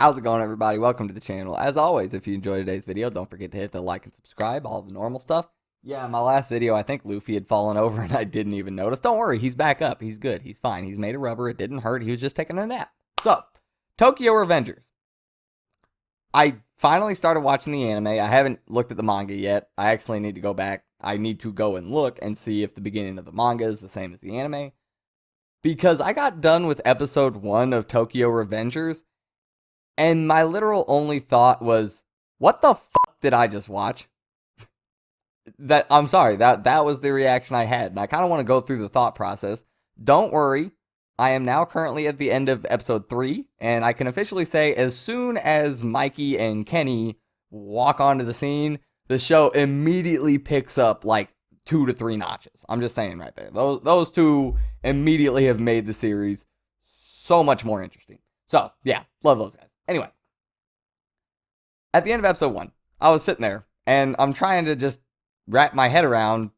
How's it going, everybody? Welcome to the channel. As always, if you enjoyed today's video, don't forget to hit the like and subscribe, all the normal stuff. Yeah, my last video, I think Luffy had fallen over and I didn't even notice. Don't worry, he's back up. He's good. He's fine. He's made of rubber. It didn't hurt. He was just taking a nap. So, Tokyo Revengers. I finally started watching the anime. I haven't looked at the manga yet. I actually need to go back. I need to go and look and see if the beginning of the manga is the same as the anime. Because I got done with episode 1 of Tokyo Revengers, and my literal only thought was, what the fuck did I just watch? I'm sorry, that was the reaction I had. And I kind of want to go through the thought process. Don't worry, I am now currently at the end of episode 3, and I can officially say as soon as Mikey and Kenny walk onto the scene, the show immediately picks up like 2 to 3 notches. I'm just saying right there. Those two immediately have made the series so much more interesting. So, yeah, love those guys. Anyway, at the end of episode 1, I was sitting there, and I'm trying to just wrap my head around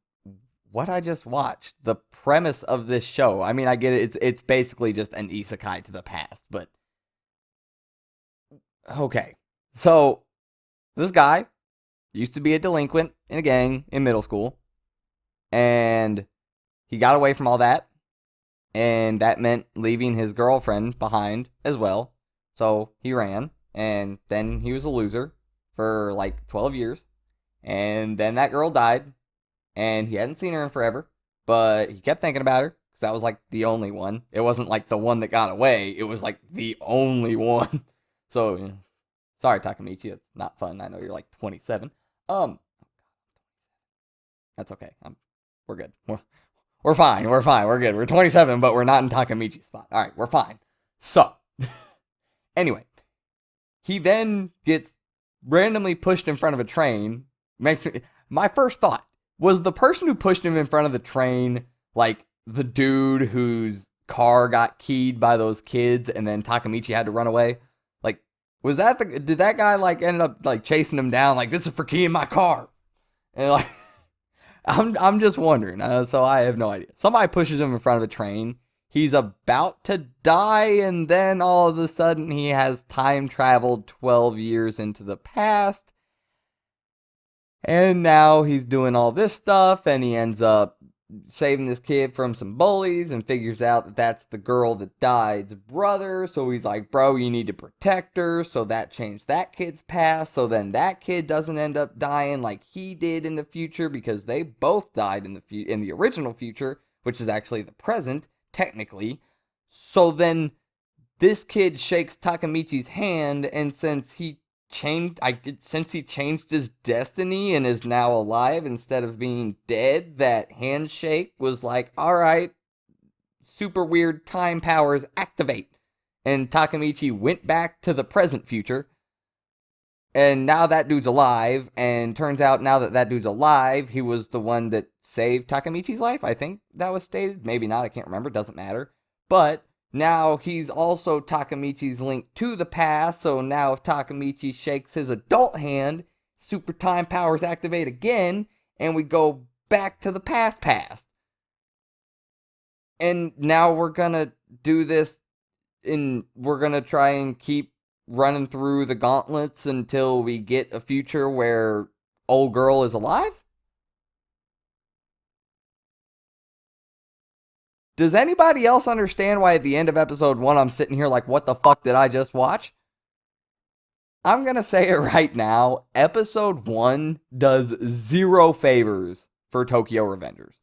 what I just watched. The premise of this show. I mean, I get it. It's basically just an isekai to the past, but okay. So, this guy used to be a delinquent in a gang in middle school, and he got away from all that, and that meant leaving his girlfriend behind as well. So he ran, and then he was a loser for like 12 years, and then that girl died, and he hadn't seen her in forever, but he kept thinking about her, because that was like the only one. It wasn't like the one that got away, it was like the only one. So, sorry Takemichi, it's not fun, I know you're like 27. That's okay, we're good. We're fine, we're good. We're 27, but we're not in Takemichi's spot. Alright, we're fine. So, anyway, he then gets randomly pushed in front of a train. My first thought was, the person who pushed him in front of the train, like the dude whose car got keyed by those kids and then Takemichi had to run away? Like, was that did that guy like ended up like chasing him down like, this is for keying my car? And like, I'm just wondering. So I have no idea. Somebody pushes him in front of the train. He's about to die, and then all of a sudden he has time traveled 12 years into the past. And now he's doing all this stuff, and he ends up saving this kid from some bullies and figures out that that's the girl that died's brother. So he's like, bro, you need to protect her. So that changed that kid's past. So then that kid doesn't end up dying like he did in the future, because they both died in the original future, which is actually the present, technically. So then this kid shakes Takemichi's hand, and since he changed his destiny and is now alive instead of being dead, that handshake was like, all right, super weird time powers activate. And Takemichi went back to the present future, and now that dude's alive, and turns out now that dude's alive, he was the one that saved Takemichi's life. I think that was stated. Maybe not, I can't remember, doesn't matter. But now he's also Takemichi's link to the past, so now if Takemichi shakes his adult hand, super time powers activate again, and we go back to the past. And now we're gonna do this, we're gonna try and keep running through the gauntlets until we get a future where old girl is alive? Does anybody else understand why at the end of episode 1 I'm sitting here like, what the fuck did I just watch? I'm gonna say it right now, episode 1 does 0 favors for Tokyo Revengers.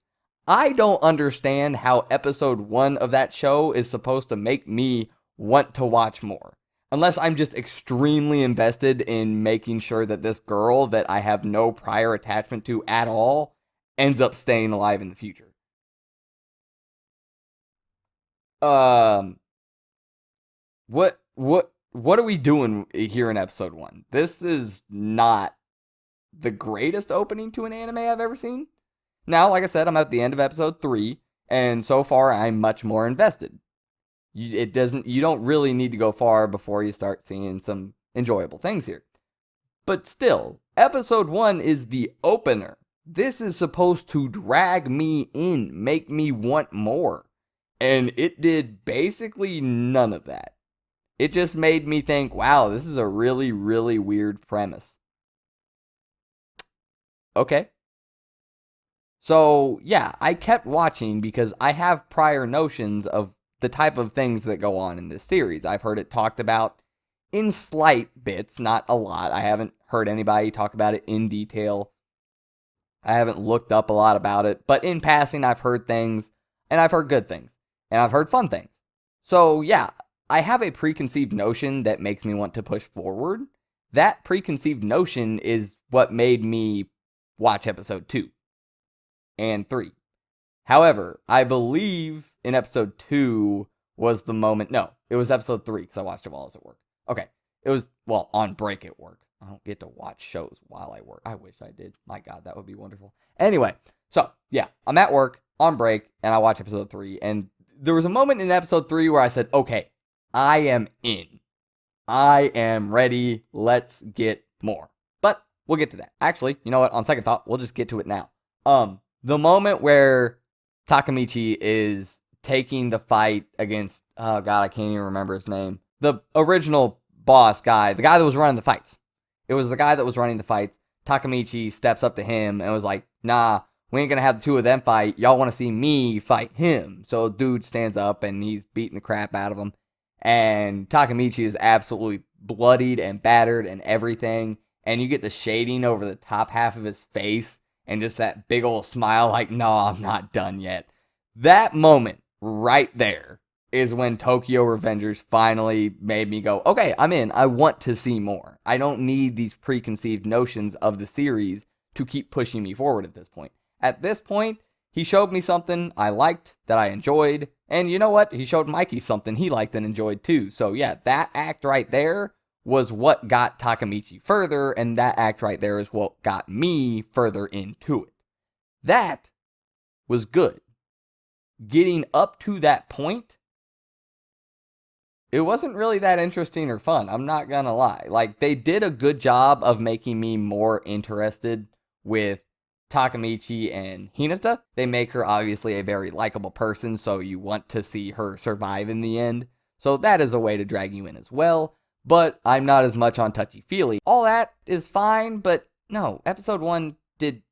I don't understand how episode 1 of that show is supposed to make me want to watch more. Unless I'm just extremely invested in making sure that this girl that I have no prior attachment to at all ends up staying alive in the future. What are we doing here in episode 1? This is not the greatest opening to an anime I've ever seen. Now, like I said, I'm at the end of episode 3, and so far I'm much more invested. You don't really need to go far before you start seeing some enjoyable things here. But still, episode 1 is the opener. This is supposed to drag me in, make me want more. And it did basically none of that. it just made me think, wow, this is a really, really weird premise. Okay. So, yeah, I kept watching because I have prior notions of the type of things that go on in this series. I've heard it talked about in slight bits, not a lot. I haven't heard anybody talk about it in detail. I haven't looked up a lot about it, but in passing, I've heard things, and I've heard good things, and I've heard fun things. So, yeah, I have a preconceived notion that makes me want to push forward. That preconceived notion is what made me watch episode 2 and 3. However, I believe in episode 2 was the moment. No, it was episode 3 because I watched it while I was at work. Okay. It was, well, on break at work. I don't get to watch shows while I work. I wish I did. My God, that would be wonderful. Anyway, so yeah, I'm at work on break and I watch episode 3. And there was a moment in episode 3 where I said, okay, I am in. I am ready. Let's get more. But we'll get to that. Actually, you know what? On second thought, we'll just get to it now. The moment where Takemichi is taking the fight against, oh God, I can't even remember his name. The original boss guy, the guy that was running the fights. It was the guy that was running the fights. Takemichi steps up to him and was like, nah, we ain't gonna have the two of them fight. Y'all wanna see me fight him. So dude stands up and he's beating the crap out of him. And Takemichi is absolutely bloodied and battered and everything. And you get the shading over the top half of his face and just that big old smile like, no, I'm not done yet. That moment right there is when Tokyo Revengers finally made me go, okay, I'm in. I want to see more. I don't need these preconceived notions of the series to keep pushing me forward at this point. At this point, he showed me something I liked, that I enjoyed, and you know what? He showed Mikey something he liked and enjoyed too. So yeah, that act right there was what got Takemichi further, and that act right there is what got me further into it. That was good. Getting up to that point, it wasn't really that interesting or fun. I'm not gonna lie. Like, they did a good job of making me more interested with Takemichi and Hinata. They make her obviously a very likable person, so you want to see her survive in the end. So that is a way to drag you in as well. But I'm not as much on touchy-feely. All that is fine, but no, episode 1 did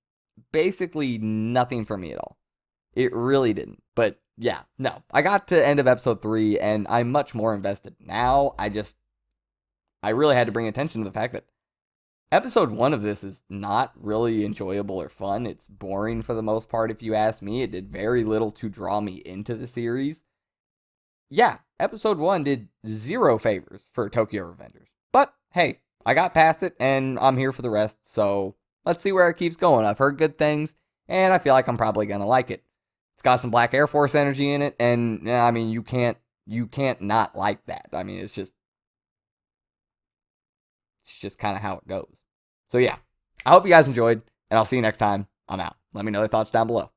basically nothing for me at all. It really didn't. But yeah, no. I got to end of episode 3 and I'm much more invested now. I really had to bring attention to the fact that episode 1 of this is not really enjoyable or fun. It's boring for the most part, if you ask me. It did very little to draw me into the series. Yeah, episode 1 did 0 favors for Tokyo Revengers. But hey, I got past it and I'm here for the rest, so let's see where it keeps going. I've heard good things, and I feel like I'm probably gonna like it. It's got some Black Air Force energy in it, and I mean, you can't not like that. I mean, it's just kind of how it goes. So yeah, I hope you guys enjoyed, and I'll see you next time. I'm out. Let me know your thoughts down below.